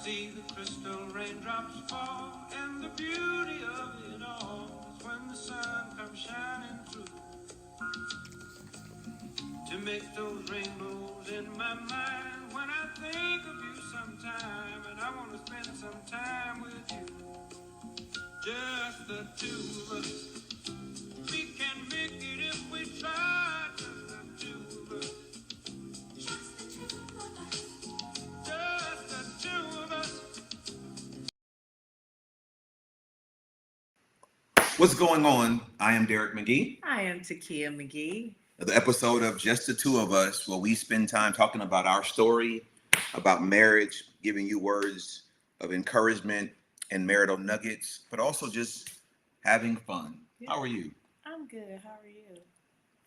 see the crystal raindrops fall, and the beauty of it all is when the sun comes shining through to make those rainbows in my mind. When I think of you sometime, and I want to spend some time with you, just the two of us. We can make it if we try, just the two of us. Just the two of us. What's going on? I am Darrick McGhee. I am Tikia McGhee. The episode of Just the Two of Us, where we spend time talking about our story, about marriage, giving you words of encouragement and marital nuggets, but also just having fun. Yeah. How are you? I'm good. How are you?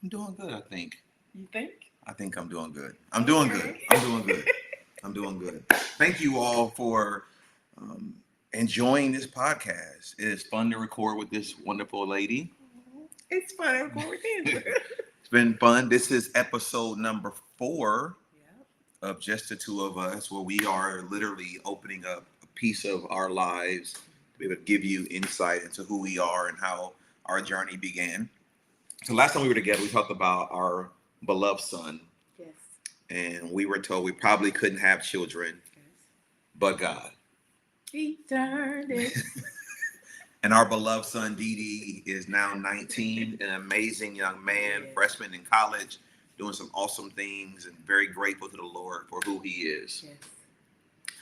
I'm doing good, I think. You think? I think I'm doing good. I'm doing good. I'm doing good. I'm doing good. Thank you all for enjoying this podcast. It is fun to record with this wonderful lady. It's fun to record with you. It's been fun. This is episode number 4 Yep. of Just the Two of Us, where we are literally opening up a piece of our lives to be able to give you insight into who we are and how our journey began. So last time we were together, we talked about our beloved son, Yes. and we were told we probably couldn't have children, Yes. but God. He turned it. And our beloved son, Dee is now 19, an amazing young man, Yes. freshman in college, doing some awesome things, and very grateful to the Lord for who he is. Yes.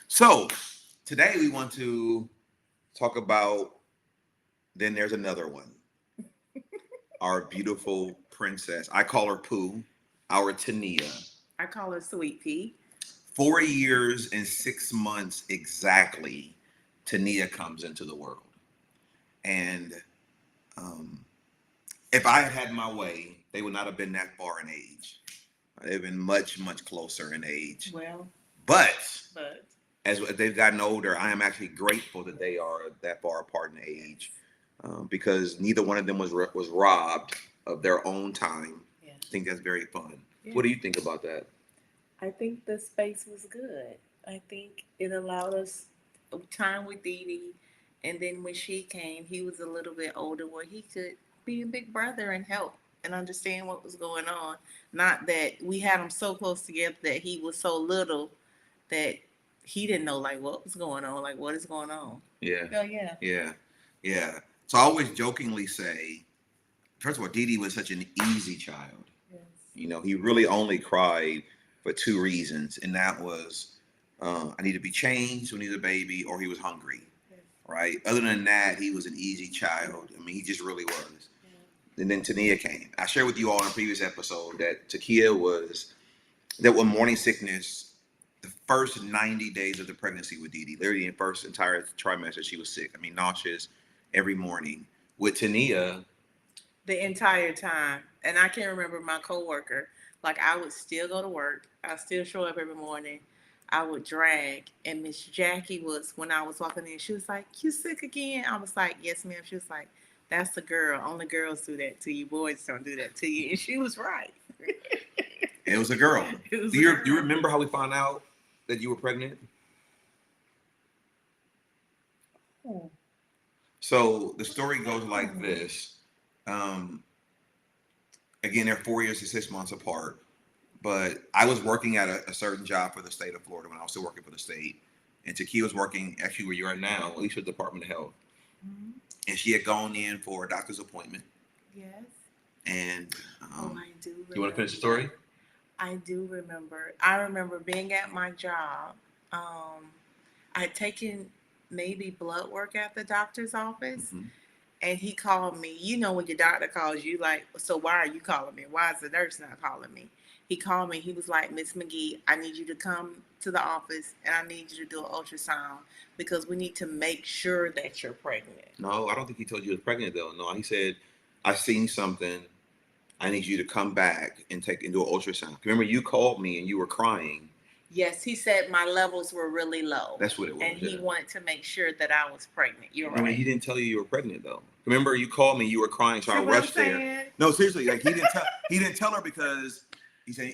So today we want to talk about, then there's another one, our beautiful princess. I call her Pooh, our Tikia. I call her Sweet Pea. 4 years and 6 months exactly, Tikia comes into the world. And if I had had my way, they would not have been that far in age. They've been much, much closer in age. Well, But but as they've gotten older, I am actually grateful that they are that far apart in age, because neither one of them was robbed of their own time. yeah. I think that's very fun. Yeah. What do you think about that? I think the space was good. I think it allowed us time with Dee Dee. And then when she came, he was a little bit older where he could be a big brother and help and understand what was going on. Not that we had him so close together that he was so little that he didn't know like what was going on, like what is going on. Yeah. Oh yeah. Yeah. So I always jokingly say, first of all, Dee was such an easy child. Yes. You know, he really only cried for 2 reasons, and that was I need to be changed when he's a baby, or he was hungry. Yes. Right? Other than that, he was an easy child. I mean, he just really was. Yeah. And then Tikia came. I shared with you all in a previous episode that Tikia was that with morning sickness, the first 90 days of the pregnancy with Dee, literally in the first entire trimester, she was sick. I mean, nauseous every morning. With Tikia, The entire time. And I can remember my coworker, like I would still go to work. I still show up every morning. I would drag. And Miss Jackie was, when I was walking in, she was like, "You sick again?" I was like, "Yes, ma'am." She was like, "That's the girl. Only girls do that to you. Boys don't do that to you." And she was right. it was a girl. It was Do a you, girl. do you remember how we found out that you were pregnant? Oh. So the story goes like this. Again, they're 4 years and 6 months apart. But I was working at a certain job for the state of Florida when I was still working for the state. And Tikia was working actually where you are now, at least with the Department of Health. Mhm. And she had gone in for a doctor's appointment. Yes. And I do remember. you want to finish the story? I do remember. I remember being at my job. I had taken maybe blood work at the doctor's office, Mhm. and he called me. You know, when your doctor calls you, like, "So why are you calling me? Why is the nurse not calling me?" He called me. He was like, "Miss McGhee, I need you to come to the office, and I need you to do an ultrasound because we need to make sure that you're pregnant." No, I don't think he told you he was pregnant though. No, he said, I seen something. I need you to come back and do an ultrasound. Remember, you called me and you were crying. Yes, he said my levels were really low. That's what it was. And he Yeah. wanted to make sure that I was pregnant. You're I mean, right. he didn't tell you were pregnant though. Remember, you called me, you were crying, so I See what I'm rushed there. saying? No, seriously, like he didn't tell her because He said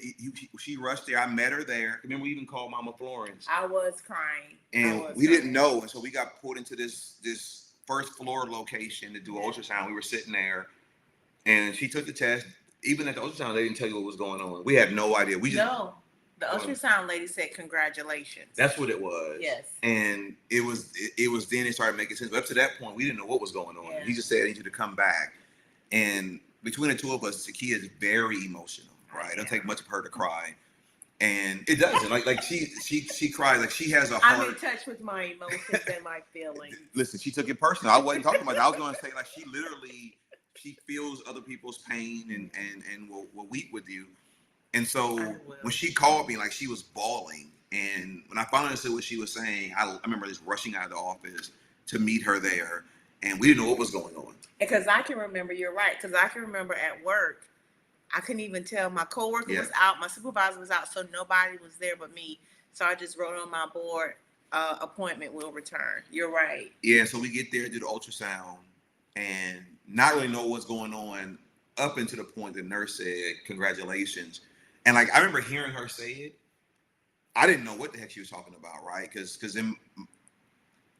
she rushed there. I met her there. Remember, we even called Mama Florence. I was crying. And we didn't know, and so we got pulled into this first floor location to do ultrasound. We were sitting there, and she took the test. Even at the ultrasound, they didn't tell you what was going on. We had no idea. We just The ultrasound lady said congratulations. That's what it was. Yes. And it was then it started making sense. But up to that point, we didn't know what was going on. Yeah. He just said, "I need you to come back." And between the two of us, Tikia is very emotional. Right? It doesn't take much of her to cry. And it doesn't. Like she cries. Like she has a heart. I'm in touch with my emotions and my feelings. Listen, she took it personal. I wasn't talking about that. I was going to say, like, she feels other people's pain and will weep with you. And so when she called me, like, she was bawling. And when I finally understood what she was saying, I remember just rushing out of the office to meet her there. And we didn't know what was going on. Because I can remember, you're right. Because I can remember at work, I couldn't even tell. My coworker was out. My supervisor was out. So nobody was there but me. So I just wrote on my board, appointment will return. You're right. Yeah, so we get there, do the ultrasound, and not really know what's going on up until the point the nurse said, congratulations. And like, I remember hearing her say it. I didn't know what the heck she was talking about, right? Because in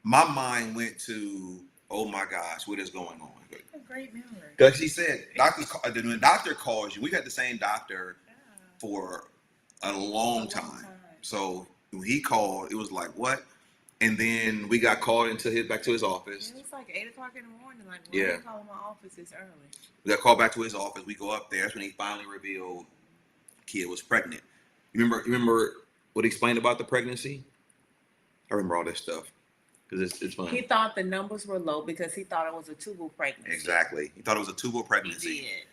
my mind went to, oh my gosh, what is going on? A great memory. Because she said, when the doctor calls you, we've had the same doctor for a long time. So when he called, it was like, what? And then we got called back to his office. It was like 8 o'clock in the morning. Like, why are you calling my office this early? We got called back to his office. We go up there. That's when he finally revealed Kid was pregnant. You remember what he explained about the pregnancy? I remember all this stuff because it's fun. He thought the numbers were low because he thought it was a tubal pregnancy. Exactly. He thought it was a tubal pregnancy. He did.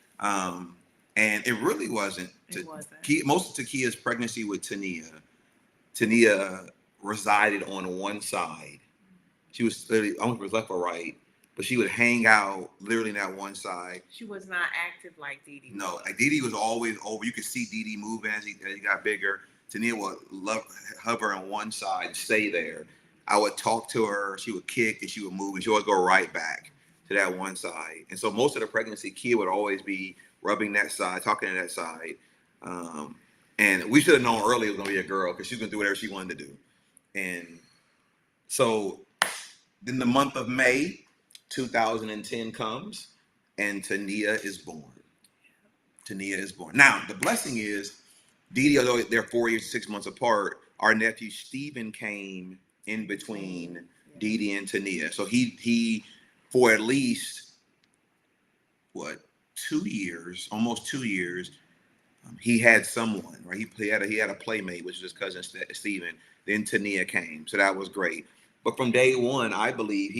And it really wasn't. It wasn't. Most of Tikia's pregnancy with Tania resided on one side. She was literally, I don't know if it was left or right, but she would hang out literally in that one side. She was not active like Dee Dee. No, like Dee Dee was always over. You could see Dee Dee moving as he got bigger. Tania would hover on one side and stay there. I would talk to her. She would kick and she would move and she would always go right back to that one side. And so most of the pregnancy, Kia would always be rubbing that side, talking to that side. And we should have known early it was going to be a girl because she was going to do whatever she wanted to do. And so then the month of May 2010 comes and Tania is born. Tania is born. Now, the blessing is, Dee Dee, although they're 4 years, 6 months apart, our nephew Stephen came in between Dee Dee and Tania. So he for at least, 2 years, almost 2 years, he had someone, right? He had a playmate, which was his cousin Stephen. Then Tania came, so that was great. But from day one, I believe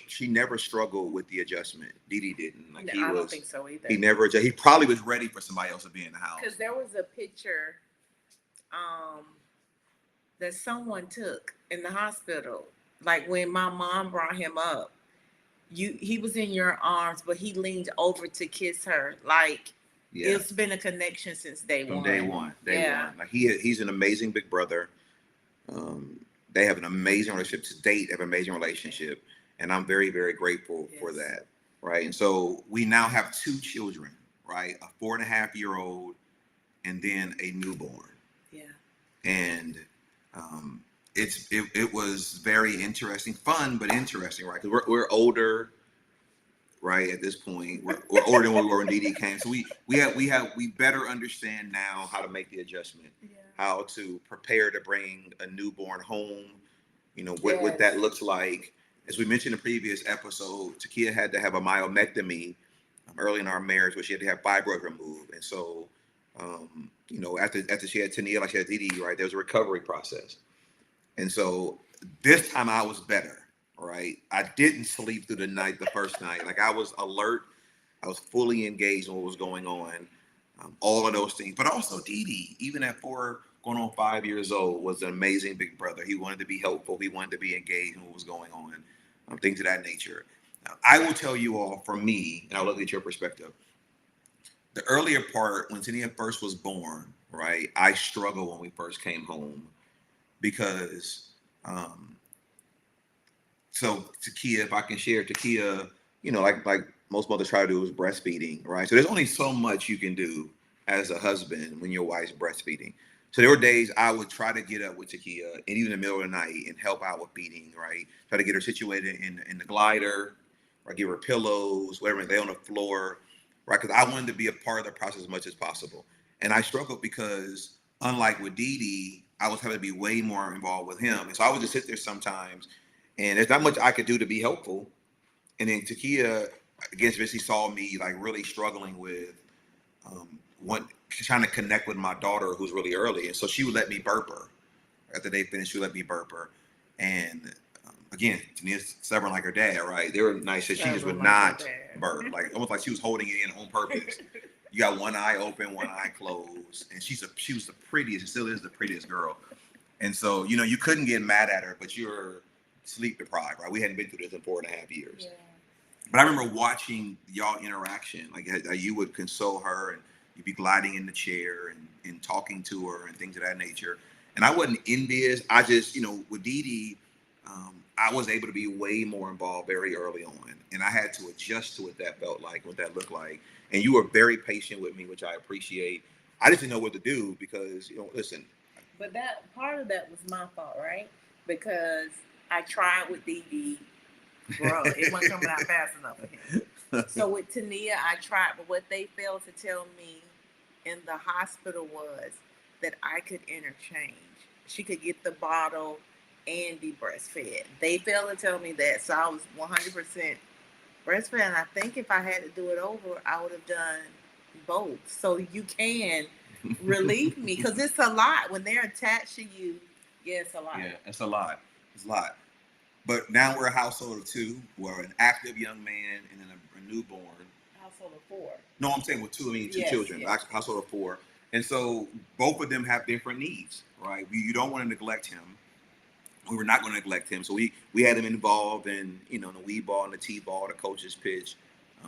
she never struggled with the adjustment. Dee Dee didn't. Like, I don't think so either. He probably was ready for somebody else to be in the house. Because there was a picture that someone took in the hospital. Like when my mom brought him up, he was in your arms, but he leaned over to kiss her. Like, it's been a connection since day one. Day one. Like he's an amazing big brother. They have an amazing relationship to date. They have an amazing relationship, and I'm very, very grateful for that. Right, and so we now have 2 children. Right, a 4.5-year-old, and then a newborn. Yeah, and it was very interesting, fun, but interesting, right? Because we're older, right? At this point, we're older than we were when Dee Dee came, so we better understand now how to make the adjustment, how to prepare to bring a newborn home, what that looks like. As we mentioned in the previous episode, Tikia had to have a myomectomy early in our marriage, where she had to have fibroids removed, and so after she had Tania, like she had Dee Dee, right, there was a recovery process. And so this time I was better, right? I didn't sleep through the night the first night. Like, I was alert. I was fully engaged in what was going on, all of those things. But also Dee Dee, even at 4 going on 5 years old, was an amazing big brother. He wanted to be helpful. He wanted to be engaged in what was going on, things of that nature. Now, I will tell you all, from me, and I'll look at your perspective, the earlier part, when Tania first was born, right, I struggled when we first came home because, so Tikia, if I can share, Tikia, like most mothers try to do, is breastfeeding, right? So there's only so much you can do as a husband when your wife's breastfeeding. So there were days I would try to get up with Tikia, and even in the middle of the night, and help out with feeding, right? Try to get her situated in the glider, or give her pillows, whatever, lay on the floor, right? Because I wanted to be a part of the process as much as possible. And I struggled because, unlike with Dee Dee, I was having to be way more involved with him. And so I would just sit there sometimes, and there's not much I could do to be helpful. And then Takia, I guess, basically saw me like really struggling with one, trying to connect with my daughter who's really early. And so she would let me burp her. After they finished, she would let me burp her. And again, Tania's stubborn like her dad, right? They were nice, so she just would not burp, like almost like she was holding it in on purpose. You got one eye open, one eye closed, and she was the prettiest, and still is the prettiest girl. And so, you know, you couldn't get mad at her, but you're sleep deprived, right? We hadn't been through this in 4.5 years. Yeah. But I remember watching y'all interaction, like you would console her and you'd be gliding in the chair and talking to her and things of that nature. And I wasn't envious. I just, you know, with Dee Dee, I was able to be way more involved very early on. And I had to adjust to what that felt like, what that looked like. And you were very patient with me, which I appreciate. I just didn't know what to do because, you know, listen. But that part of that was my fault, right? Because I tried with Dee Dee. Bro, it wasn't coming out fast enough for him. So with Tania, I tried, but what they failed to tell me in the hospital was that I could interchange. She could get the bottle and be breastfed. They failed to tell me that, so I was 100% breastfed. And I think if I had to do it over, I would have done both. So you can relieve me because it's a lot when they're attached to you. Yeah, it's a lot. Yeah, it's a lot. It's a lot. But now we're a household of two. We're an active young man and then a newborn. Household of four. No, I'm saying with two. I mean two children. Yes. Household of four. And so both of them have different needs, right? You don't want to neglect him. We were not going to neglect him. So we had him involved in, you know, the wee ball and the t-ball, the coach's pitch,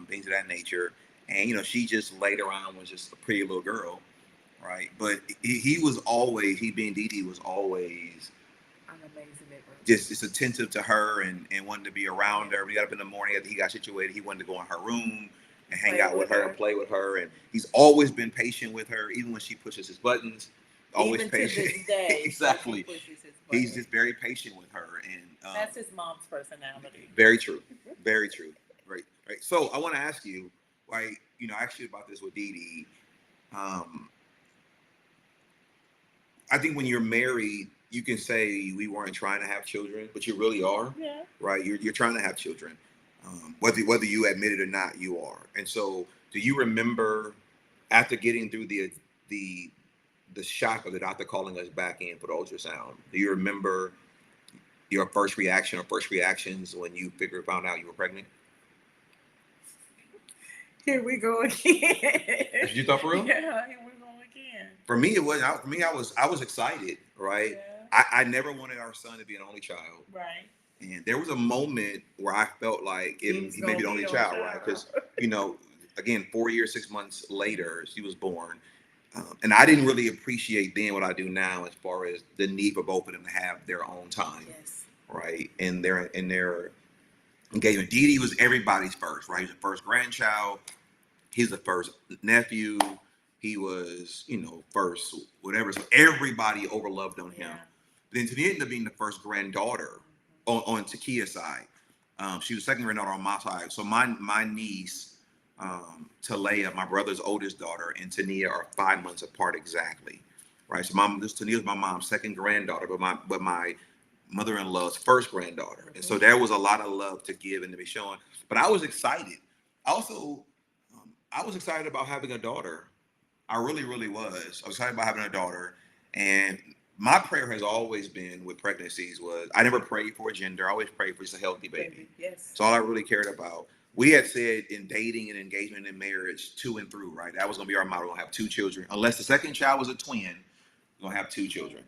things of that nature. And, you know, she just later on was just a pretty little girl, right? But he was always, he being Dee Dee was always just attentive to her and wanted to be around her. We got up in the morning after he got situated. He wanted to go in her room and hang out with her and play with her. And he's always been patient with her, even when she pushes his buttons. Always even patient. To this day, exactly. He's just very patient with her. And that's his mom's personality. Very true. Very true. Right. Right. So I want to ask you, right, you know, I asked you about this with Dee Dee. I think when you're married, you can say we weren't trying to have children, but you really are, right? You're trying to have children, whether you admit it or not, you are. And so, do you remember after getting through the shock of the doctor calling us back in for the ultrasound? Do you remember your first reaction or first reactions when you found out you were pregnant? Here we go again. That's what you thought for real? Yeah, here we go again. For me, it was. For me, I was excited, right? Yeah. I never wanted our son to be an only child. Right. And there was a moment where I felt like he may be the only child, right? Because, you know, again, 4 years, 6 months later, she was born. And I didn't really appreciate then what I do now as far as the need for both of them to have their own time. Yes. Right. And their engagement. Dee Dee was everybody's first, right? He was the first grandchild. He's the first nephew. He was, you know, first, whatever. So everybody overloved on him. Yeah. Then Tania ended up being the first granddaughter on Tikia's side. She was second granddaughter on my side. So my niece, Talea, my brother's oldest daughter, and Tania are 5 months apart exactly, right? So Tania's my mom's second granddaughter, but my mother-in-law's first granddaughter. And so there was a lot of love to give and to be shown. But I was excited. Also, I was excited about having a daughter. I really, really was. I was excited about having a daughter. And my prayer has always been with pregnancies was I never prayed for a gender. I always prayed for just a healthy baby. Yes. That's all I really cared about. We had said in dating and engagement and marriage, 2 and through, right? That was going to be our model. We're going to have 2 children. Unless the second child was a twin, we're going to have 2 children.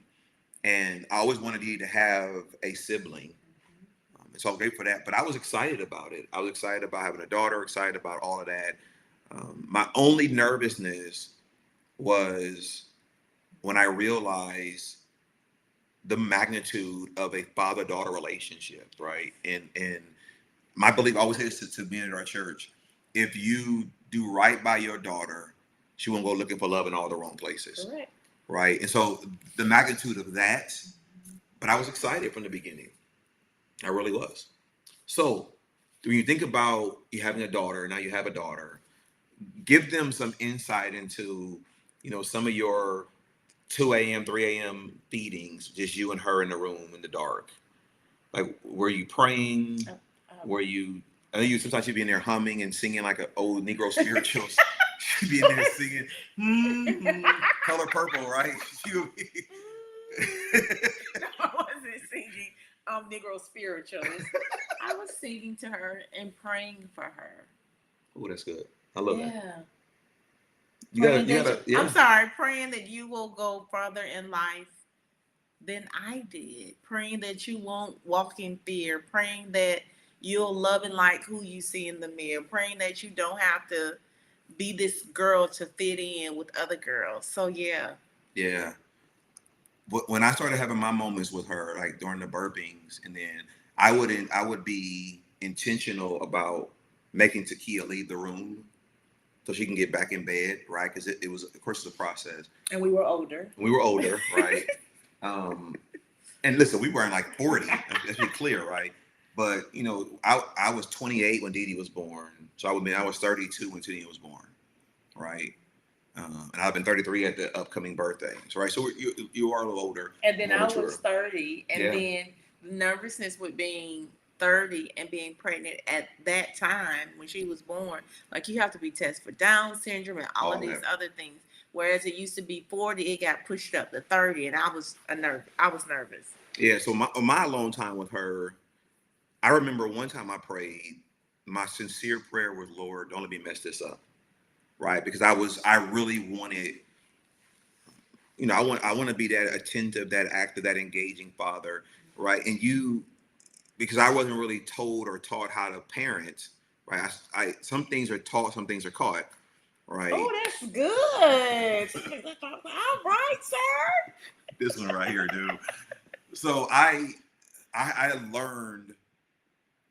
And I always wanted you to have a sibling. So I was grateful for that. But I was excited about it. I was excited about having a daughter, excited about all of that. My only nervousness was when I realized the magnitude of a father-daughter relationship, right? And my belief always is to men in our church, if you do right by your daughter, she won't go looking for love in all the wrong places. Correct. Right. And so the magnitude of that, but I was excited from the beginning. I really was. So when you think about you having a daughter, now you have a daughter, give them some insight into, some of your 2 a.m., 3 a.m. feedings, just you and her in the room in the dark. Like, were you praying? Were you, I know you sometimes you'd be in there humming and singing like an old Negro spirituals. She'd be in there singing, Color Purple, right? She would be. No, I wasn't singing Negro spirituals. I was singing to her and praying for her. Oh, that's good. I love that. Yeah. Yeah. I'm sorry, praying that you will go further in life than I did. Praying that you won't walk in fear. Praying that you'll love and like who you see in the mirror. Praying that you don't have to be this girl to fit in with other girls. So yeah. Yeah. When I started having my moments with her, like during the burpings, and then I would be intentional about making Tikia leave the room so she can get back in bed, right? Because it was, of course, it's a process. And we were older. Right? And listen, we weren't like 40. Let's be clear, right? But I was 28 when Dee Dee was born, so I was 32 when Tikia was born, right? And I've been 33 at the upcoming birthdays, right? So you are a little older. And then I mature. was 30, and then the nervousness with being 30 and being pregnant at that time when she was born, like you have to be tested for Down syndrome and all of these other things. Whereas it used to be 40, it got pushed up to 30, and I was nervous. Yeah. So my alone time with her, I remember one time I prayed. My sincere prayer was, Lord, don't let me mess this up. Right, because I really wanted, I want to be that attentive, that active, that engaging father, right? And because I wasn't really told or taught how to parent, right? I some things are taught, some things are caught, right? Oh, that's good. All right, sir. This one right here, dude. So I learned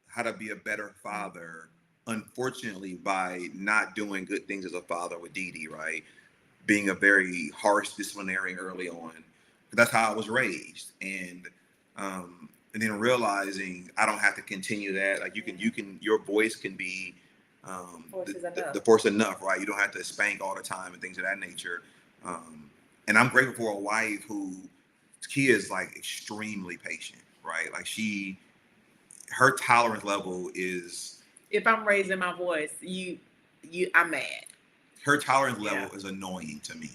how to be a better father, unfortunately, by not doing good things as a father with Dee Dee, right? Being a very harsh disciplinarian early on. That's how I was raised. And then realizing I don't have to continue that. Like you can your voice can be the force enough, right? You don't have to spank all the time and things of that nature. And I'm grateful for a wife who Tikia is like extremely patient, right? Like her tolerance level is, if I'm raising my voice, I'm mad. Her tolerance level is annoying to me,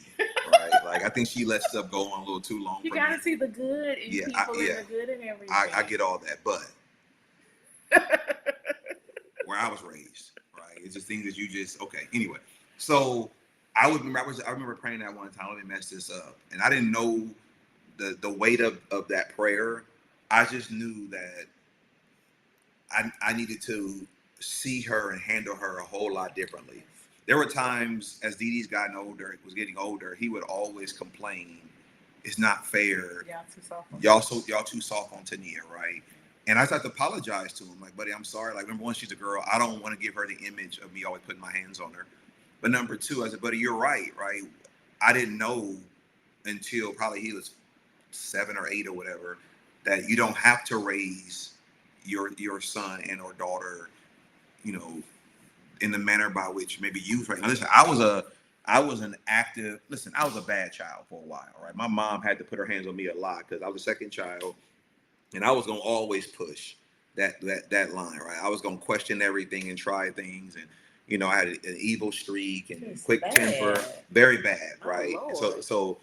right? Like I think she lets stuff go on a little too long. You gotta see the good in people and the good in everything. I get all that, but where I was raised, right? It's just things that you just okay. Anyway, so I remember praying that one time. Let me mess this up, and I didn't know the weight of that prayer. I just knew that I needed to see her and handle her a whole lot differently. There were times as Dee Dee's was getting older, he would always complain, it's not fair. Y'all too soft on Tania, right? And I started to apologize to him, like, buddy, I'm sorry. Like, number one, she's a girl. I don't want to give her the image of me always putting my hands on her. But number two, I said, buddy, you're right? I didn't know until probably he was 7 or 8 or whatever, that you don't have to raise your son and or daughter, in the manner by which maybe you right now. Listen, I was a bad child for a while, right? My mom had to put her hands on me a lot because I was a second child, and I was gonna always push that line, right? I was gonna question everything and try things, and I had an evil streak and quick temper, very bad, right? So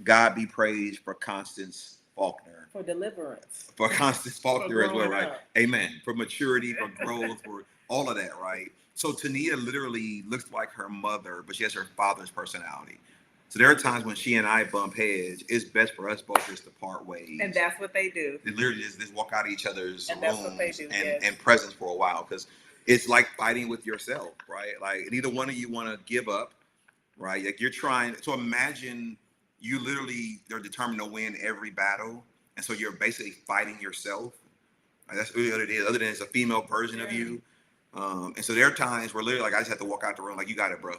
God be praised for Constance Faulkner. For deliverance. For Constance Faulkner as well, right? Amen. For maturity, for growth, for all of that, right? So Tania literally looks like her mother, but she has her father's personality. So there are times when she and I bump heads. It's best for us both just to part ways. And that's what they do. They literally just walk out of each other's rooms that's what they do, and presence for a while, because it's like fighting with yourself, right? Like neither one of you want to give up, right? Like you're trying. So imagine you literally are determined to win every battle, and so you're basically fighting yourself. Like that's really what it is. Other than it's a female version of you. And so there are times where literally, like, I just have to walk out the room, like, you got it, bro.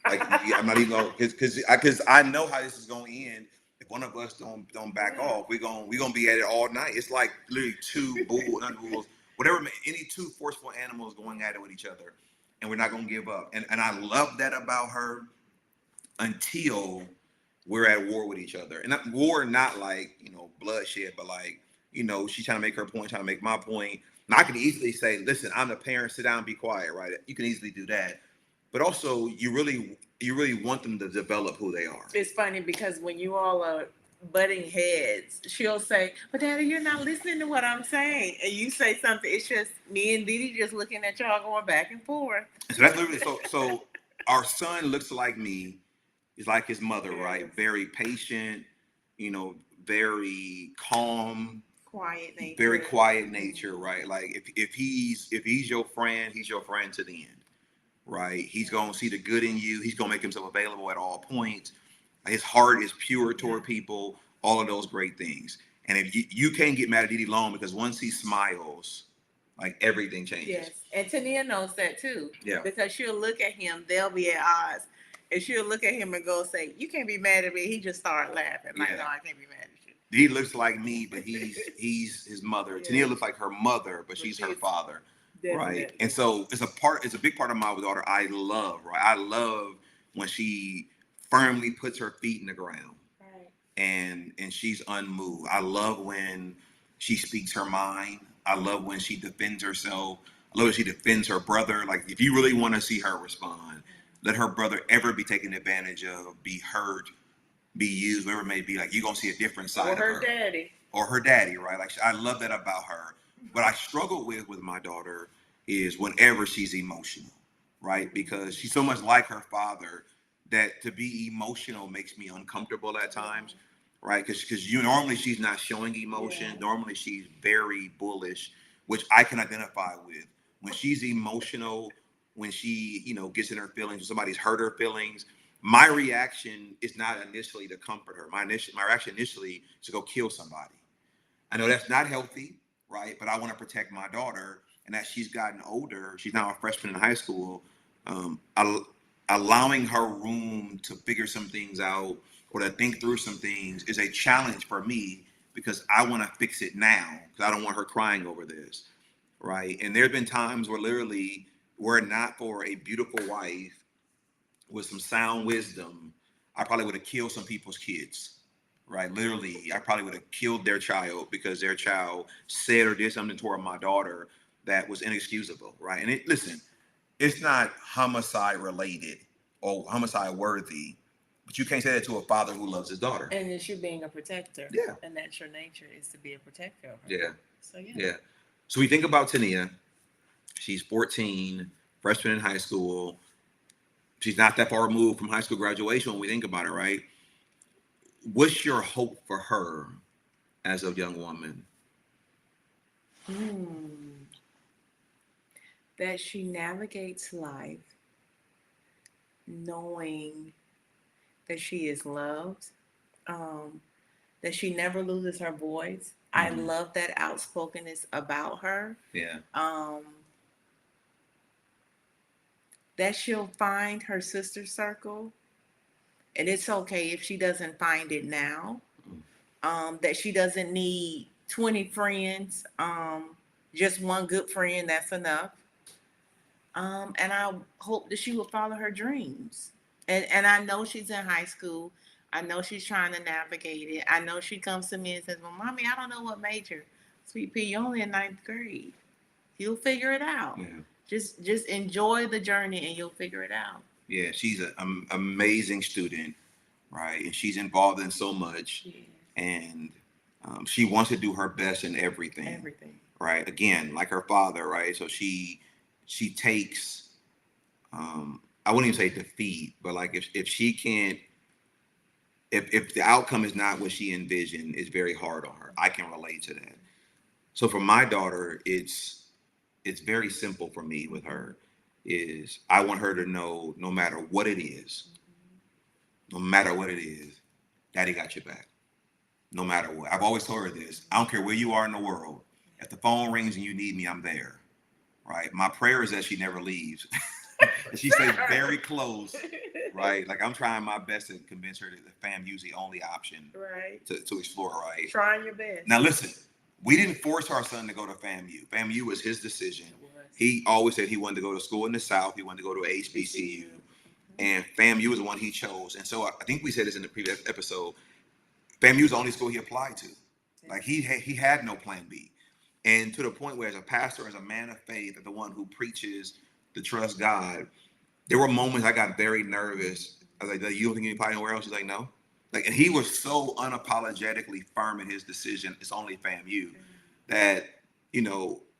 Like I'm not even gonna because I know how this is gonna end. If one of us don't back off, we gonna be at it all night. It's like literally two not bulls, whatever, any two forceful animals going at it with each other, and we're not gonna give up. And I love that about her until we're at war with each other. And not, war not like, bloodshed, but like, she's trying to make her point, trying to make my point. Now I can easily say, listen, I'm the parent, sit down, be quiet, right? You can easily do that. But also you really want them to develop who they are. It's funny because when you all are butting heads, she'll say, "But Daddy, you're not listening to what I'm saying," and you say something. It's just me and Didi just looking at y'all going back and forth. So that's literally so our son looks like me. He's like his mother, right? Very patient, very calm, quiet nature. Very quiet nature, right? Like if he's your friend, he's your friend to the end, right? He's gonna see the good in you. He's gonna make himself available at all points. His heart is pure toward people. All of those great things. And if you can't get mad at Didi Long because once he smiles, like everything changes. Yes, and Tania knows that too. Yeah. Because she'll look at him, they'll be at odds, and she'll look at him and go say, "You can't be mad at me." He just started laughing. Like, no, I can't be mad at you. He looks like me, but he's his mother. Yeah. Tania looks like her mother, but she's her father. Definitely. Right. And so it's a big part of my daughter I love, right? I love when she firmly puts her feet in the ground. Right. And she's unmoved. I love when she speaks her mind. I love when she defends herself. I love when she defends her brother. Like, if you really want to see her respond, let her brother ever be taken advantage of, be hurt, be used, whatever it may be. Like, you're going to see a different side of her. Or her daddy, right? Like, I love that about her. What I struggle with my daughter is whenever she's emotional, right? Because she's so much like her father that to be emotional makes me uncomfortable at times, right? Because normally she's not showing emotion. Yeah. Normally she's very bullish, which I can identify with. When she's emotional, when she, gets in her feelings, when somebody's hurt her feelings, my reaction is not initially to comfort her. My reaction initially is to go kill somebody. I know that's not healthy, right? But I want to protect my daughter. And as she's gotten older, she's now a freshman in high school, allowing her room to figure some things out or to think through some things is a challenge for me because I want to fix it now because I don't want her crying over this, right? And there have been times where literally, were it not for a beautiful wife with some sound wisdom, I probably would have killed some people's kids, right? Literally, I probably would have killed their child because their child said or did something toward my daughter that was inexcusable, right? And listen, it's not homicide related or homicide worthy, but you can't say that to a father who loves his daughter. And it's you being a protector. Yeah. And that's your nature, is to be a protector of her. Yeah. So, yeah. Yeah. So we think about Tania. She's 14, freshman in high school. She's not that far removed from high school graduation when we think about it, right? What's your hope for her as a young woman? That she navigates life knowing that she is loved, that she never loses her voice. I love that outspokenness about her. Yeah. That she'll find her sister circle, and it's okay if she doesn't find it now. That she doesn't need 20 friends. Just one good friend, that's enough. And I hope that she will follow her dreams. And I know she's in high school. I know she's trying to navigate it. I know she comes to me and says, "Well, Mommy, I don't know what major." Sweet pea, you're only in 9th grade. You'll figure it out. Yeah. Just enjoy the journey and you'll figure it out. Yeah, she's an amazing student, right? And she's involved in so much. Yeah. And she wants to do her best in everything. Everything. Right? Again, like her father, right? So she takes, I wouldn't even say defeat, but like if she can't, if the outcome is not what she envisioned, it's very hard on her. I can relate to that. So for my daughter, it's very simple for me with her. Is I want her to know no matter what it is, Daddy got your back. No matter what. I've always told her this. I don't care where you are in the world. If the phone rings and you need me, I'm there. Right? My prayer is that she never leaves. She stays very close right? Like I'm trying my best to convince her that the FAMU is the only option Right. to explore, right? Trying your best. Now listen, we didn't force our son to go to FAMU. FAMU was his decision. It was. He always said he wanted to go to school in the South. He wanted to go to HBCU, and FAMU was the one he chose. And so I think we said this in the previous episode. FAMU is the only school he applied to. Like he had no plan B. And to the point where, as a pastor, as a man of faith, as the one who preaches to trust God, there were moments I got very nervous. I was like, "You don't think you apply anywhere else?" He's like, "No." Like, and he was so unapologetically firm in his decision. It's only FAMU that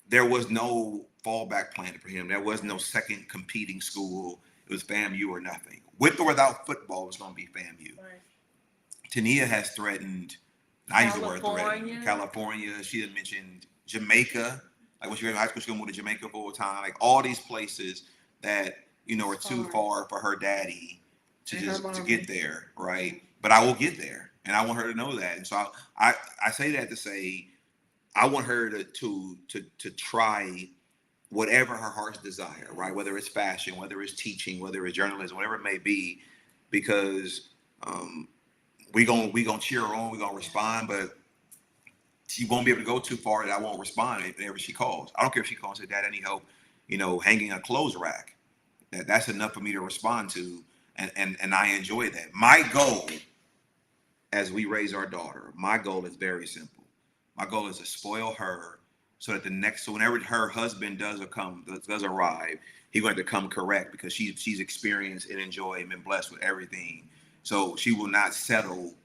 there was no fallback plan for him. There was no second competing school. It was FAMU or nothing. With or without football, it was going to be FAMU. Right. Tania has threatened. I use the word threatened. California. California. She had mentioned Jamaica. Like when she was in high school, she was going to move to Jamaica full time. Like all these places that are too far for her daddy to get there, right? But I will get there, and I want her to know that. And so I say that to say I want her to try whatever her heart's desire, right? Whether it's fashion, whether it's teaching, whether it's journalism, whatever it may be, because we gonna cheer her on, we gonna respond, but she won't be able to go too far that I won't respond whenever she calls. I don't care if she calls and says, "Dad, I need help, hanging a clothes rack." That's enough for me to respond to, and I enjoy that. My goal as we raise our daughter, my goal is very simple. My goal is to spoil her so that so whenever her husband does arrive, he's going to come correct because she's experienced and enjoyed and been blessed with everything. So she will not settle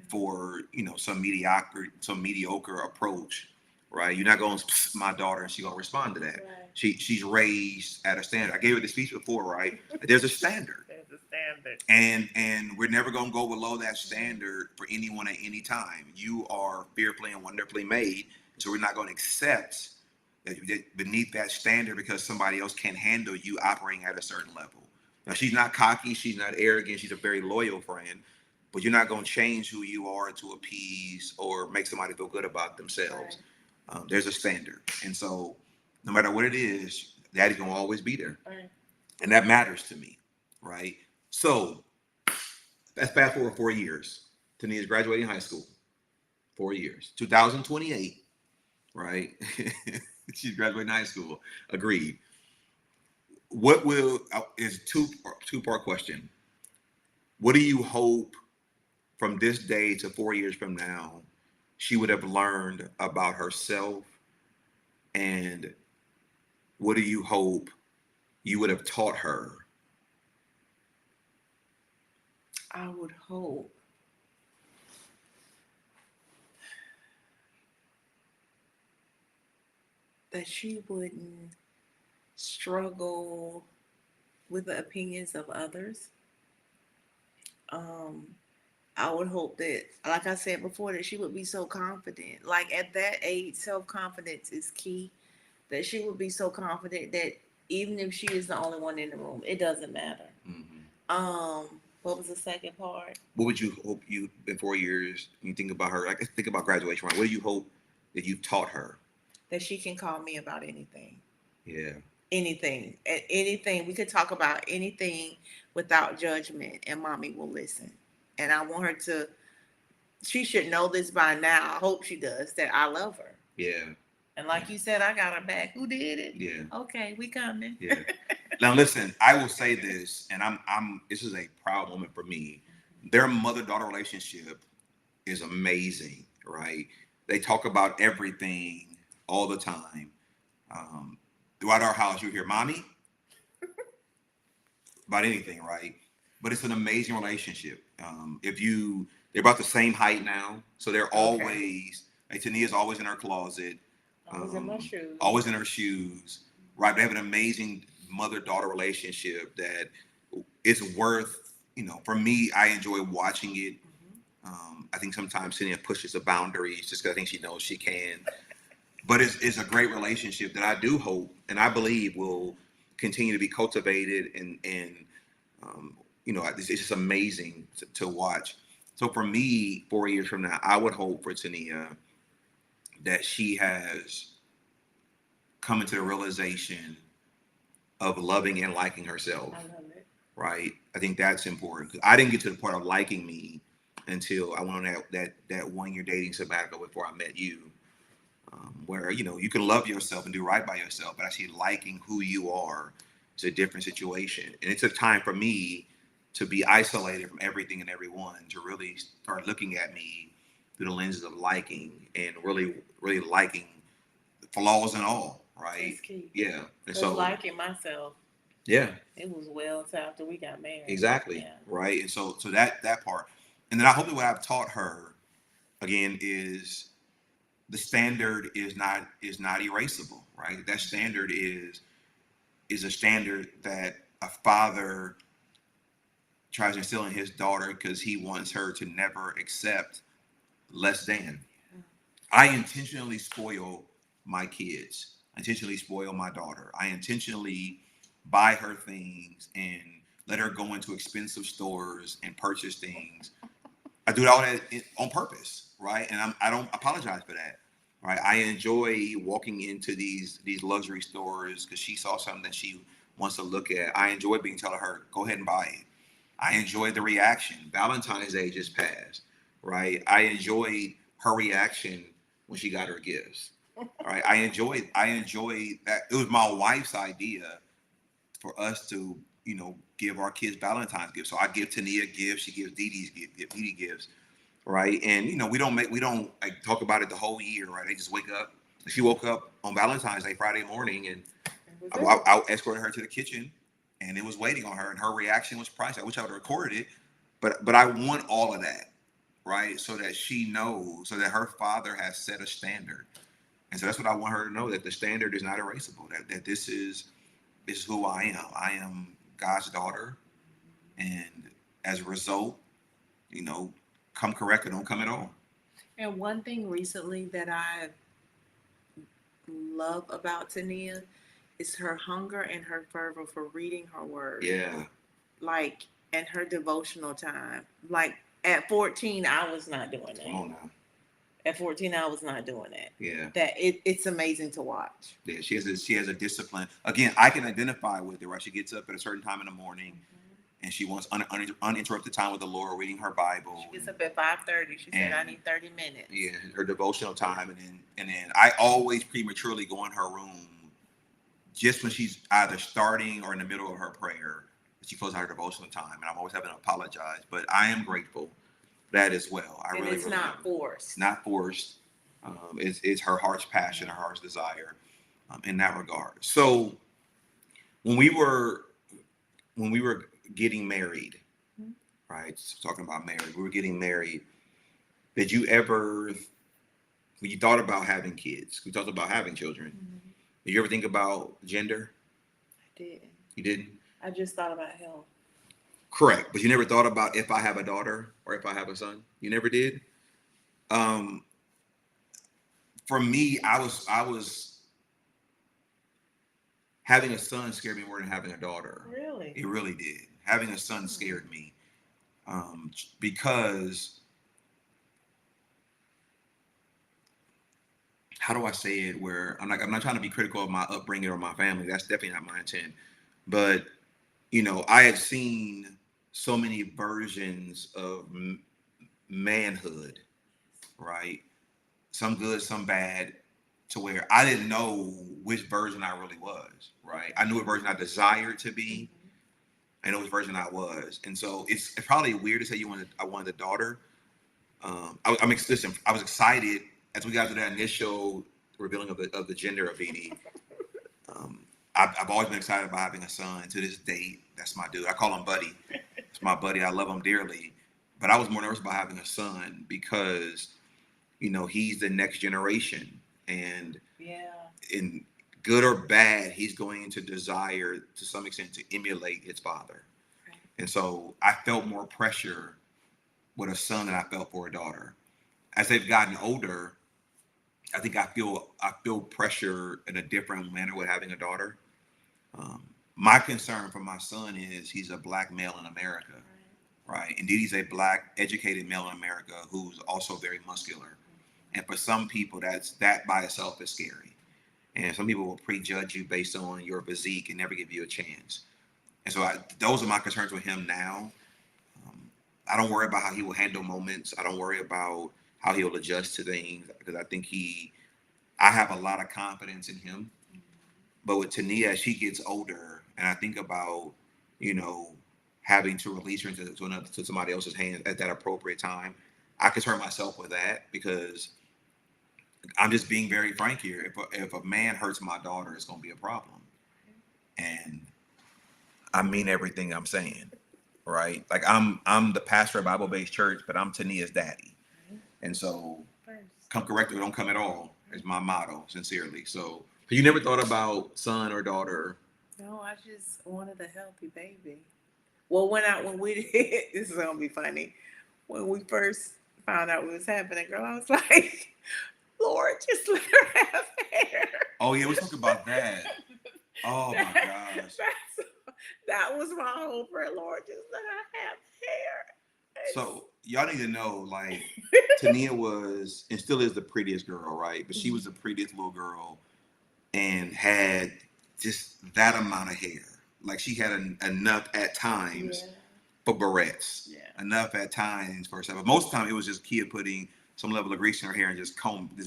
for some mediocre approach, right? You're not going to my daughter and she's going to respond to that. Right. She's raised at a standard. I gave her the speech before, right? There's a standard. There's a standard. And we're never going to go below that standard for anyone at any time. You are fearfully and wonderfully made, so we're not going to accept that beneath that standard because somebody else can't handle you operating at a certain level. Now, she's not cocky, she's not arrogant, she's a very loyal friend, but you're not going to change who you are to appease or make somebody feel good about themselves. Right. There's a standard. And so no matter what it is, daddy's going to always be there. Right. And that matters to me, right? So let's fast forward 4 years. Tania's graduating high school. 4 years. 2028, right? She's graduating high school. Agreed. What is two-part question. What do you hope from this day to 4 years from now she would have learned about herself, and what do you hope you would have taught her? I would hope that she wouldn't struggle with the opinions of others. I would hope that, like I said before, that she would be so confident. Like at that age, self-confidence is key. That she would be so confident that even if she is the only one in the room, it doesn't matter. Mm-hmm. What was the second part? What would you hope in 4 years, you think about her, like think about graduation, right? What do you hope that you taught her? That she can call me about anything. Yeah. Anything. Anything. We could talk about anything without judgment, and mommy will listen. And I want her she should know this by now. I hope she does, that I love her. Yeah. And like you said, I got her back. Who did it? Yeah. Okay, we coming. Yeah. Now listen, I will say this, and this is a proud moment for me. Their mother-daughter relationship is amazing, right? They talk about everything all the time. Throughout our house, you hear mommy about anything, right? But it's an amazing relationship. They're about the same height now, so they're always, like Tania's always in her closet. Always in my shoes. Always in her shoes, right? They have an amazing mother-daughter relationship that is worth, for me, I enjoy watching it. Mm-hmm. I think sometimes Tania pushes the boundaries just because I think she knows she can. But it's a great relationship that I do hope and I believe will continue to be cultivated and it's just amazing to watch. So for me, 4 years from now, I would hope for Tania that she has come into the realization of loving and liking herself. I love it. right? I think that's important. 'Cause I didn't get to the part of liking me until I went on that 1 year dating sabbatical before I met you, where you can love yourself and do right by yourself, but actually liking who you are is a different situation. And it took time for me to be isolated from everything and everyone to really start looking at me through the lenses of liking and really, really liking flaws and all, right? That's key. Yeah. And Cause so, liking myself, yeah, it was well till after we got married. exactly, Yeah. right. And so that part, and then I hope that what I've taught her again is the standard is not erasable, right? That standard is a standard that a father tries to instill in his daughter because he wants her to never accept less than. I intentionally spoil my kids. I intentionally spoil my daughter. I intentionally buy her things and let her go into expensive stores and purchase things. I do all that on purpose, right? And I don't apologize for that, right? I enjoy walking into these luxury stores because she saw something that she wants to look at. I enjoy being telling her, go ahead and buy it. I enjoyed the reaction. Valentine's Day just passed, right? I enjoyed her reaction when she got her gifts. Right. I enjoyed that. It was my wife's idea for us to, give our kids Valentine's gifts. So I give Tania gifts, she gives Dee gifts, right? And we don't like talk about it the whole year, right? They just wake up. She woke up on Valentine's Day, Friday morning, and I escorted her to the kitchen, and it was waiting on her, and her reaction was priceless. I wish I would have recorded it, but I want all of that, right? So that she knows, so that her father has set a standard, and so that's what I want her to know, that the standard is not erasable. That this is who I am. I am God's daughter, and as a result, you know, come correct or don't come at all. And one thing recently that I love about Tania is her hunger and her fervor for reading her word. Yeah. Like, and her devotional time. Like, at 14, I was not doing Come that. on now. At 14, I was not doing that. Yeah. It's amazing to watch. Yeah. She has a discipline. Again, I can identify with it, right? She gets up at a certain time in the morning and she wants uninterrupted time with the Lord, reading her Bible. She gets up at 5:30. She said, "I need 30 minutes." Yeah, her devotional time, and then I always prematurely go in her room just when she's either starting or in the middle of her prayer. She closes out her devotional time, and I'm always having to apologize, but I am grateful for that as well. And really, it's really not am. forced. Not forced. It's her heart's passion, her heart's desire, in that regard. So when we were getting married, right? So talking about marriage, we were getting married. Did you ever, when you thought about having kids, we talked about having children, did you ever think about gender? I didn't. You didn't? I just thought about health. Correct. But you never thought about if I have a daughter or if I have a son? You never did? Um, for me, I was having a son scared me more than having a daughter. Really? It really did. Having a son scared me. Because how do I say it? Where I'm not trying to be critical of my upbringing or my family. That's definitely not my intent. But I had seen so many versions of manhood, right? Some good, some bad, to where I didn't know which version I really was, right? I knew what version I desired to be. I know which version I was, and so it's probably weird to say I wanted a daughter. Listen, I was excited as we got to that initial revealing of the gender of Edie. I've always been excited about having a son. To this date, that's my dude. I call him Buddy. It's my buddy. I love him dearly. But I was more nervous about having a son because, he's the next generation, and Yeah. in good or bad, he's going to desire to some extent to emulate his father. Right. And so I felt more pressure with a son than I felt for a daughter. As they've gotten older, I think I feel pressure in a different manner with having a daughter. My concern for my son is he's a black male in America, right? Indeed, he's a black educated male in America who's also very muscular. And for some people, that by itself is scary. And some people will prejudge you based on your physique and never give you a chance. And so those are my concerns with him now. I don't worry about how he will handle moments. I don't worry about how he'll adjust to things because I think I have a lot of confidence in him. But with Tania, as she gets older, and I think about, you know, having to release her to somebody else's hands at that appropriate time, I concern myself with that because I'm just being very frank here. If a man hurts my daughter, it's going to be a problem. And I mean everything I'm saying, right? Like I'm the pastor of Bible based church, but I'm Tania's daddy, and so come correct or don't come at all is my motto, sincerely. So you never thought about son or daughter? No, I just wanted a healthy baby. Well, when we did, this is gonna be funny. When we first found out what was happening, girl, I was like, Lord, just let her have hair. Oh yeah, we talk about that. Oh my gosh. That was my whole prayer, Lord, just let her have hair. So y'all need to know, like, Tania was and still is the prettiest girl, right? But she was the prettiest little girl and had just that amount of hair. Like she had enough at times for barrettes. Yeah. Enough at times for herself. But most of the time it was just Kia putting some level of grease in her hair and just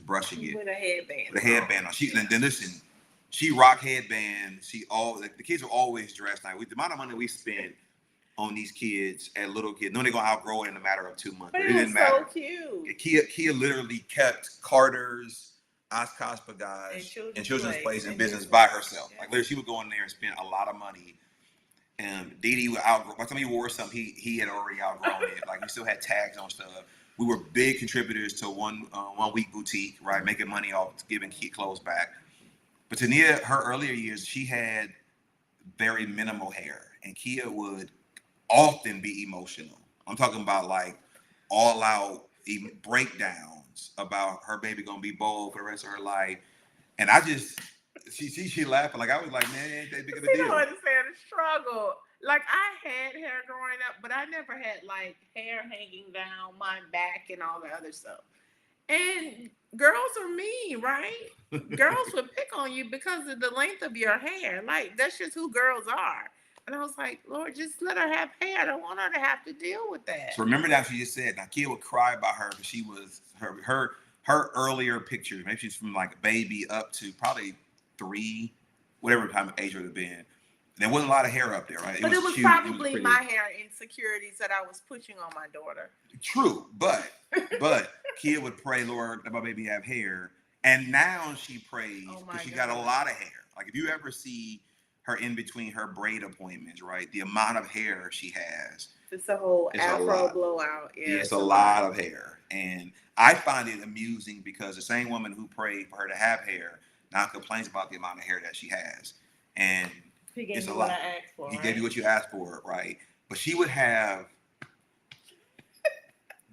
brushing it. With a headband. With a headband on. Then listen, she rock headbands. The kids were always dressed nice. The amount of money we spent on these kids as little kids, knowing they're gonna outgrow it in a matter of 2 months. But it didn't matter. So cute. Kia literally kept Carter's, Oshkosh Pagage, and Children's Place and business by herself. Yeah. Like literally, she would go in there and spend a lot of money. And Dee would outgrow. By the time he wore something, he had already outgrown it. Like we still had tags on stuff. We were big contributors to one week boutique, right, making money off giving kid clothes back. But Tania, her earlier years, she had very minimal hair, and Kia would often be emotional. I'm talking about like all out breakdowns about her baby gonna be bald for the rest of her life. And I just she laughing like I was like, man, it ain't that big of a deal. You don't understand the struggle. Like I had hair growing up, but I never had like hair hanging down my back and all the other stuff. And girls are mean, right? Girls would pick on you because of the length of your hair. Like that's just who girls are. And I was like, Lord, just let her have hair. I don't want her to have to deal with that. So remember that she just said, now Kia would cry about her because she was her earlier pictures. Maybe she's from like a baby up to probably 3, whatever time of age would have been. There wasn't a lot of hair up there, right? But it was cute. Probably my hair insecurities that I was pushing on my daughter. True, but Kia would pray, Lord, let my baby have hair. And now she prays because she got a lot of hair. Like if you ever see her in between her braid appointments, right? The amount of hair she has. It's a whole afro blowout. Yeah, it's a lot of hair. And I find it amusing because the same woman who prayed for her to have hair now complains about the amount of hair that she has. And he gave you what I asked for. He gave you what you asked for, right? But she would have,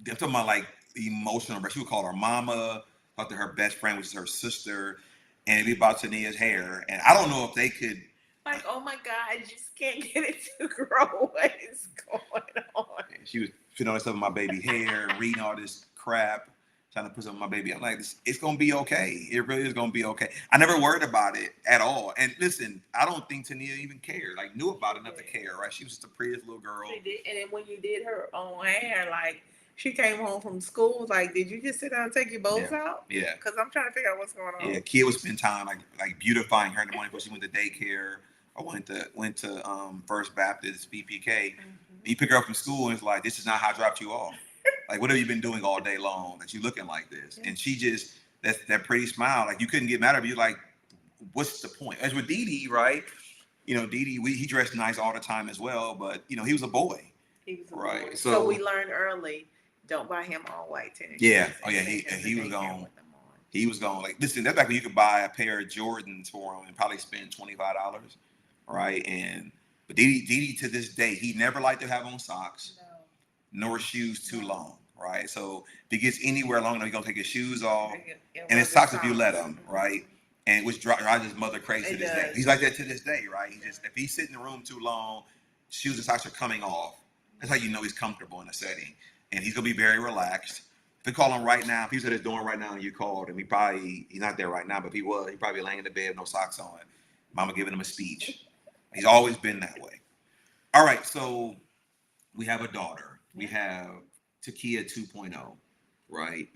I'm talking about like emotional, but she would call her mama, talk to her best friend, which is her sister, and it'd be about Tania's hair. And I don't know if they could. Like, oh my God, I just can't get it to grow. What is going on? And she was putting all this stuff in my baby hair, reading all this crap, trying to put something on my baby. I'm like, it's going to be okay. It really is going to be okay. I never worried about it at all. And listen, I don't think Tania even cared, like knew about it enough to care, right? She was just the prettiest little girl. She did. And then when you did her own hair, like, she came home from school, like, did you just sit down and take your bows out? Yeah. Because I'm trying to figure out what's going on. Yeah, Kia would spend time like beautifying her in the morning before she went to daycare. I went to First Baptist BPK. Mm-hmm. You pick her up from school and it's like, this is not how I dropped you off. Like, what have you been doing all day long that you looking like this? Yeah. And she just, that pretty smile, like you couldn't get mad at her. You're like, what's the point? As with Dee, right? You know, Dee, he dressed nice all the time as well, but you know, he was a boy. He was a boy. So we learned early, don't buy him all white tennis shoes. Yeah. Oh yeah. He was gone. He was gone. Like, listen, that's back when you could buy a pair of Jordans for him and probably spend $25. Right. But Dee to this day, he never liked to have on socks, nor shoes too long. Right. So if he gets anywhere long enough, he's gonna take his shoes off and his socks if you let him. Right. And which drives his mother crazy to this day. He's like that to this day. Right. If he sits in the room too long, shoes and socks are coming off. That's how you know he's comfortable in a setting. And he's gonna be very relaxed. If we call him right now, if he's at his door right now and you called him, he's not there right now, but if he was, he'd probably be laying in the bed with no socks on. Mama giving him a speech. He's always been that way. All right, so we have a daughter. We Yeah. have Tikia 2.0, right?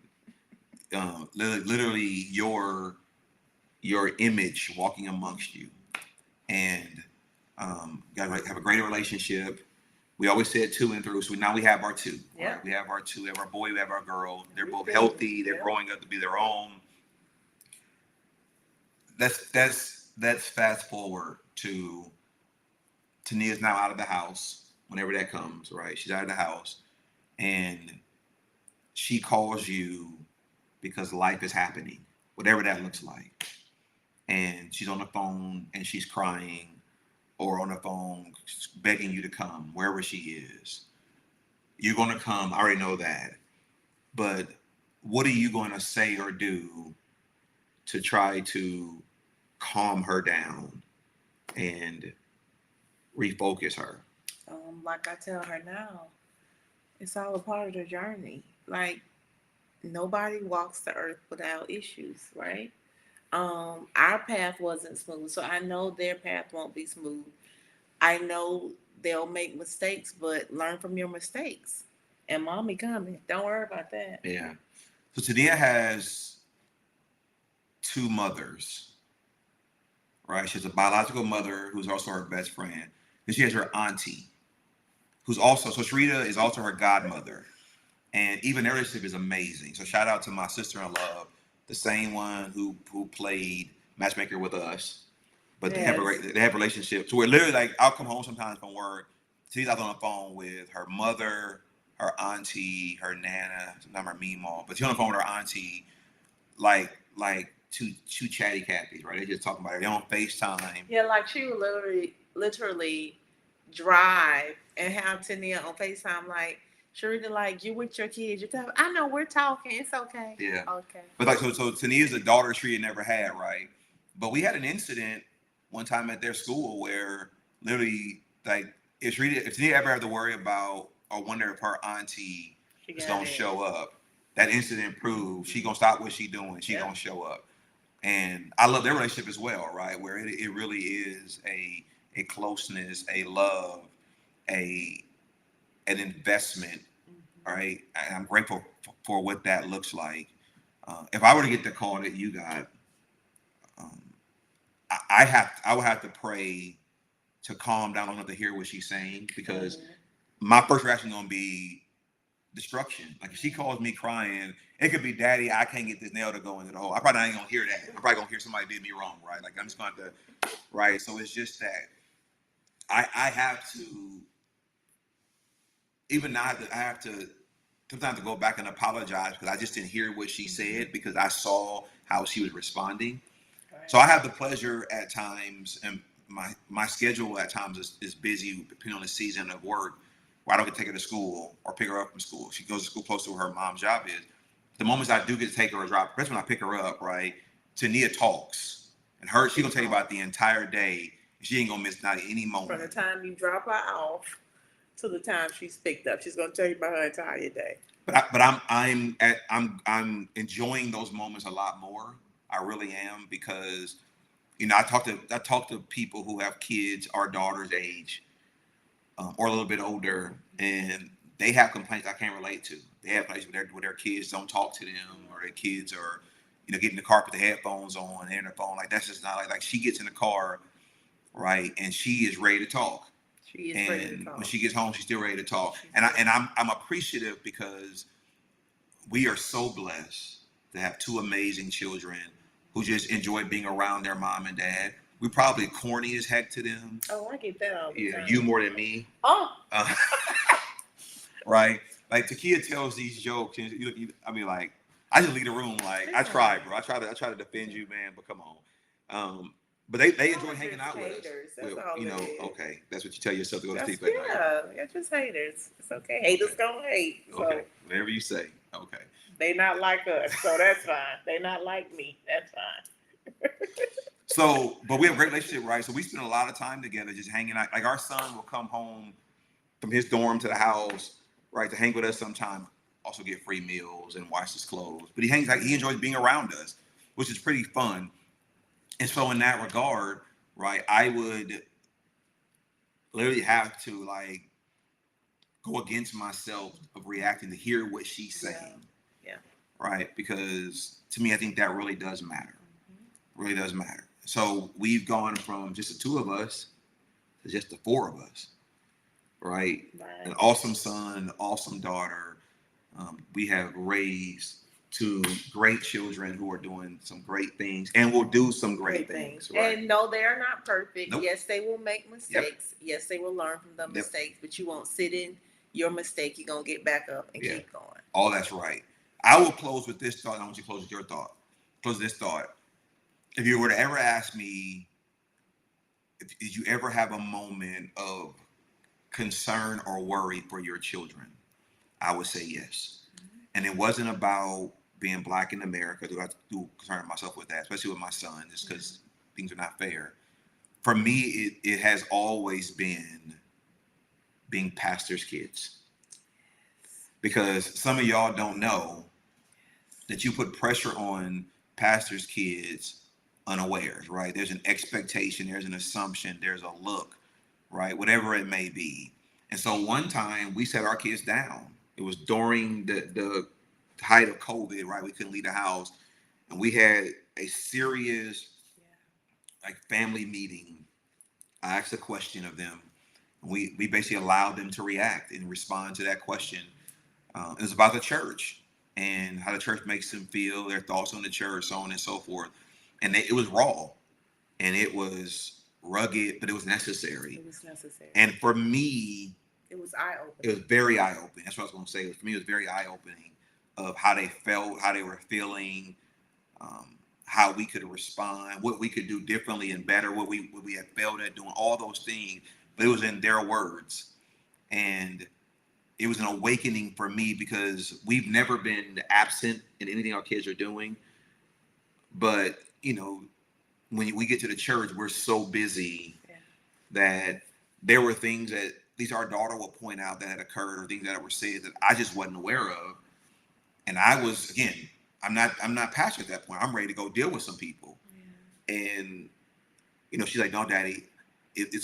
Literally your image walking amongst you, and have a great relationship. We always said two and through, so now we have our two. Yeah. Right? We have our two. We have our boy. We have our girl. They're We both do. healthy. They're Yeah. growing up to be their own. That's fast forward to Tania's now out of the house. Whenever that comes, right? She's out of the house, and she calls you because life is happening, whatever that looks like. And she's on the phone and she's crying, or on the phone begging you to come wherever she is. You're going to come. I already know that. But what are you going to say or do to try to calm her down and refocus her? Like I tell her now, it's all a part of the journey. Like nobody walks the earth without issues, right? Our path wasn't smooth, so I know their path won't be smooth. I know they'll make mistakes, but learn from your mistakes. And mommy coming. Don't worry about that. Yeah. So Tania has two mothers, right? She has a biological mother who's also her best friend. Then she has her auntie, who's also, so Sharita is also her godmother. And even their relationship is amazing. So shout out to my sister-in-law, the same one who played matchmaker with us. But Yes. they have relationships. So we're literally like, I'll come home sometimes from work. She's out on the phone with her mother, her auntie, her nana, sometimes her meemaw. But she's on the phone with her auntie, like two chatty Cathy's, right? They just talking about it. They on FaceTime. Yeah, like she would literally drive and have Tania on FaceTime like, Sharita, like you with your kids. You tell I know we're talking. It's okay. Yeah. Okay. But like so Tania's a daughter she had never had, right? But we had an incident one time at their school where literally like if Tania ever had to worry about or wonder if her auntie is gonna show up, that incident proved she gonna stop what she doing, she gonna show up. And I love their relationship as well, right? Where it really is a closeness, a love, a an investment, right? And I'm grateful for what that looks like. If I were to get the call that you got, um, I would have to pray to calm down enough to hear what she's saying, because my first reaction is gonna be destruction. Like if she calls me crying, it could be, Daddy, I can't get this nail to go into the hole. I probably ain't gonna hear that. I'm probably gonna hear somebody did me wrong, right? Like I'm just gonna have to, right? So it's just that I have to, even now I have to sometimes to go back and apologize because I just didn't hear what she said because I saw how she was responding. Right. So I have the pleasure at times, and my schedule at times is busy depending on the season of work, where I don't get to take her to school or pick her up from school. She goes to school close to where her mom's job is. The moments I do get to take her or drop, especially when I pick her up, right, Tania talks. And she gonna tell you about the entire day. She ain't gonna miss not any moment. From the time you drop her off to the time she's picked up, she's gonna tell you about her entire day. But I'm enjoying those moments a lot more. I really am, because I talk to people who have kids our daughter's age, or a little bit older, and they have complaints I can't relate to. They have complaints where their kids don't talk to them, or their kids are, get in the car with the headphones on, they're in their phone. Like that's just not like she gets in the car, right, and she is ready to talk. She is ready to talk. When she gets home, she's still ready to talk. I'm appreciative because we are so blessed to have two amazing children who just enjoy being around their mom and dad. We probably corny as heck to them. Oh, I get that all the time. You more than me. Oh. Right? Like Tikia tells these jokes, and I mean, like, I just leave the room. Like, I try, bro. I try to defend you, man. But come on. But they enjoy hanging out with us. That's all okay, that's what you tell yourself to go to sleep at night. Yeah, they're just haters. It's okay. Haters gonna hate. So. Okay, whatever you say. Okay. They not like us, so that's fine. They not like me. That's fine. So, but we have a great relationship, right? So we spend a lot of time together just hanging out. Like our son will come home from his dorm to the house, right, to hang with us sometime, also get free meals and wash his clothes. But he enjoys being around us, which is pretty fun. And so in that regard, right, I would literally have to like go against myself of reacting to hear what she's saying. Yeah. Right? Because to me, I think that really does matter. Mm-hmm. Really does matter. So we've gone from just the two of us to just the four of us. Right? Right. An awesome son, awesome daughter. We have raised two great children who are doing some great things and will do some great things. Right? And no, they are not perfect. Nope. Yes, they will make mistakes. Yep. Yes, they will learn from the mistakes, but you won't sit in your mistake. You're going to get back up and keep going. Oh, that's right. I will close with this thought. I want you to close with your thought. Close this thought. If you were to ever ask me, did you ever have a moment of concern or worry for your children? I would say yes. Mm-hmm. And it wasn't about being black in America. Do I do concern myself with that, especially with my son, just because things are not fair. For me, it has always been being pastors' kids. Because some of y'all don't know that you put pressure on pastors' kids unawares, right? There's an expectation, there's an assumption, there's a look, right? Whatever it may be. And so one time we set our kids down. It was during the height of COVID, right? We couldn't leave the house. And we had a serious like family meeting. I asked a question of them. We basically allowed them to react and respond to that question. It was about the church and how the church makes them feel, their thoughts on the church, so on and so forth. And it was raw and it was rugged, but it was necessary. It was necessary. And for me, it was eye-opening. It was very eye-opening. That's what I was going to say. For me, it was very eye-opening of how they felt, how they were feeling, how we could respond, what we could do differently and better, what we had failed at doing, all those things. But it was in their words. And it was an awakening for me because we've never been absent in anything our kids are doing. But, you know, when we get to the church, we're so busy that there were things that at least our daughter will point out that had occurred or things that were said that I just wasn't aware of. And I was, again, I'm not passionate at that point. I'm ready to go deal with some people. Yeah. And, you know, she's like, no, Daddy,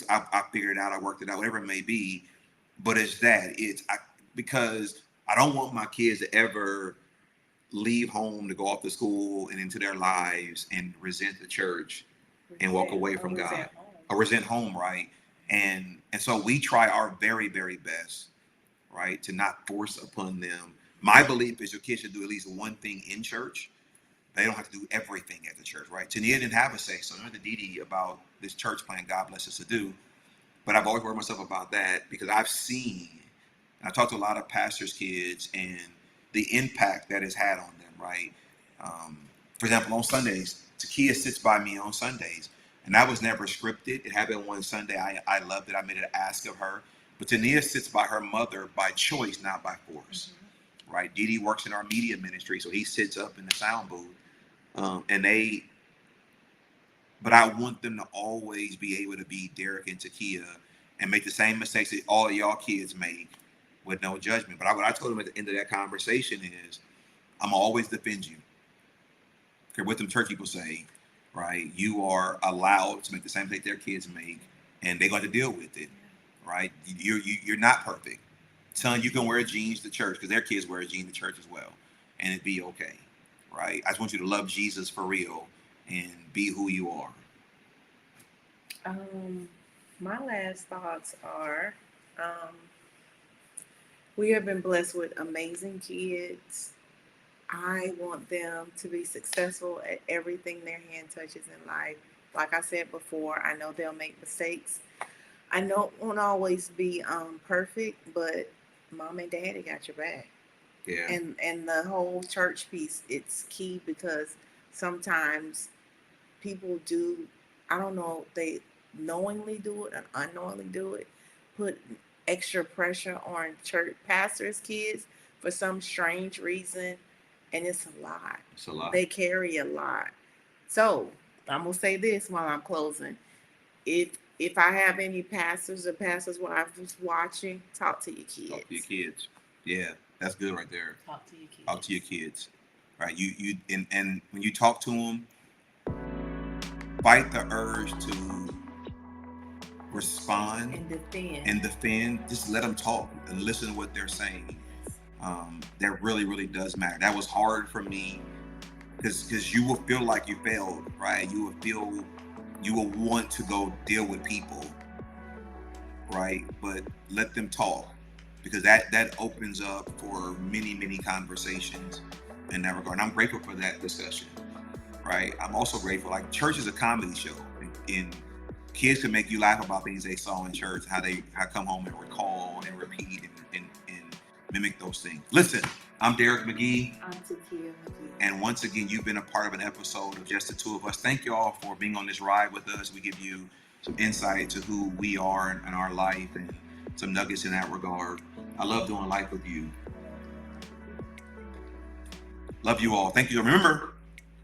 I figured it out. I worked it out, whatever it may be. But because I don't want my kids to ever leave home to go off to school and into their lives and resent the church and walk away from God. Or resent home, right? And so we try our very, very best, right, to not force upon them. My belief is your kids should do at least one thing in church. They don't have to do everything at the church, right? Tania didn't have a say, so I went to Didi about this church plan God bless us to do. But I've always worried myself about that because I've seen, and I talked to a lot of pastors' kids and the impact that it's had on them, right? For example, on Sundays, Tikia sits by me on Sundays. And that was never scripted. It happened one Sunday. I loved it. I made an ask of her. But Tania sits by her mother by choice, not by force. Mm-hmm. Right? Didi works in our media ministry, so he sits up in the sound booth. But I want them to always be able to be Darrick and Tikia and make the same mistakes that all of y'all kids make with no judgment. But what I told them at the end of that conversation is, I'm always defend you. Okay, what them church people say, right? You are allowed to make the same mistake their kids make, and they're going to deal with it, right? You're not perfect. Son, you can wear jeans to church because their kids wear jeans to church as well, and it'd be okay, right? I just want you to love Jesus for real and be who you are. My last thoughts are, we have been blessed with amazing kids. I want them to be successful at everything their hand touches in life. Like I said before, I know they'll make mistakes. I know it won't always be perfect, but Mom and Daddy got your back. Yeah. And the whole church piece, it's key because sometimes people do, I don't know, they knowingly do it and unknowingly do it, put extra pressure on church pastors' kids for some strange reason. And it's a lot. It's a lot. They carry a lot. So I'm gonna say this while I'm closing. If I have any pastors or pastors' wives watching, talk to your kids. Talk to your kids. Yeah, that's good right there. Talk to your kids. Talk to your kids. Right. You and when you talk to them, fight the urge to respond and defend. Just let them talk and listen to what they're saying. That really, really does matter. That was hard for me because you will feel like you failed, right? You will want to go deal with people, right? But let them talk, because that opens up for many, many conversations in that regard. And I'm grateful for that discussion, right? I'm also grateful, like, church is a comedy show, and kids can make you laugh about things they saw in church, how come home and recall and repeat and mimic those things. Listen, I'm Darrick McGhee. I'm Tikia McGhee. And once again, you've been a part of an episode of Just the Two of Us. Thank you all for being on this ride with us. We give you some insight to who we are in our life and some nuggets in that regard. I love doing life with you. Love you all. Thank you. Remember,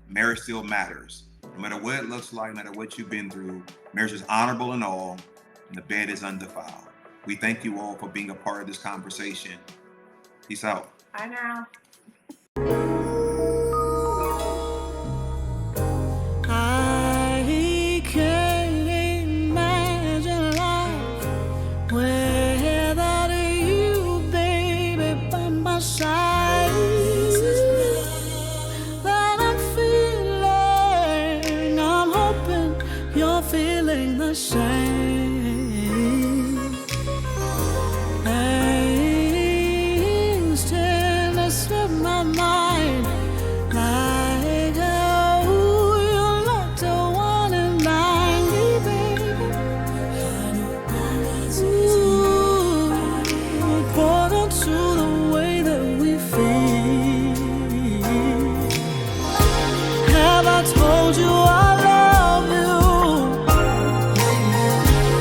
marriage still matters. No matter what it looks like, no matter what you've been through, marriage is honorable in all, and the bed is undefiled. We thank you all for being a part of this conversation. Peace out. Bye now. I can't imagine life without you, baby, by my side. That I'm feeling, I'm hoping you're feeling the same. Things tend to slip my mind, like how you looked at one and blind me, baby. According to the way that we feel. Have I